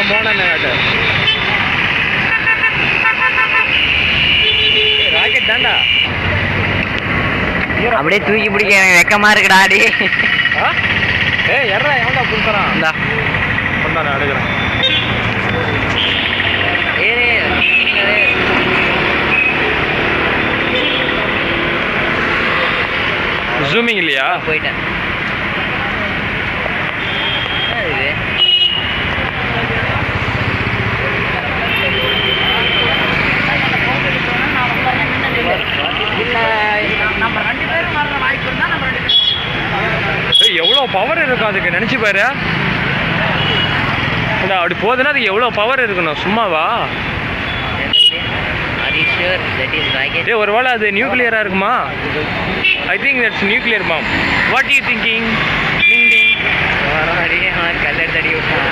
மோனன் rocket தாண்டா. அப்படியே தூக்கி பிடிக்க எனக்கு வெக்கமா இருக்குடா அடி. எறா எவன்டா புடுறான்? இந்தா கொண்டா நான் எடுக்கிறேன். ஜூமிங் இல்லையா? போயிட்டேன். எவ்வளோ பவர் இருக்கும் அதுக்கு, நினச்சி பாரு. அப்படி போகுதுன்னா அதுக்கு எவ்வளோ பவர் இருக்கணும், சும்மாவா? ஒரு வேளை அது நியூக்ளியராக இருக்குமா? I think that's nuclear bomb. What you thinking? கல்லெடுத்து அடி விட்டான்.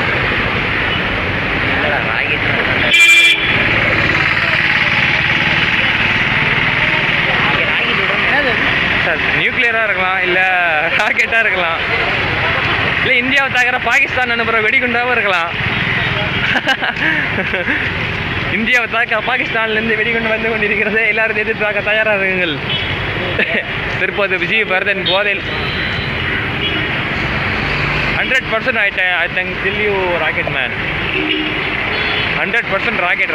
நியூக்ளியராக இருக்கலாம், இல்லை ராக்கெட்டாக இருக்கலாம், இல்லை இந்தியாவை தாக்குற பாகிஸ்தான் அனுப்புகிற வெடிகுண்டாகவும் இருக்கலாம். இந்தியாவை தாக்க பாகிஸ்தான்லேருந்து வெடிகுண்டு வந்து கொண்டிருக்கிறது. எல்லாரும் எதிர்த்து தாக்க தயாராக இருங்கள். திருப்பதி விஜயபரதன் போதையில் 100% I think till you rocket man. 100% rocket.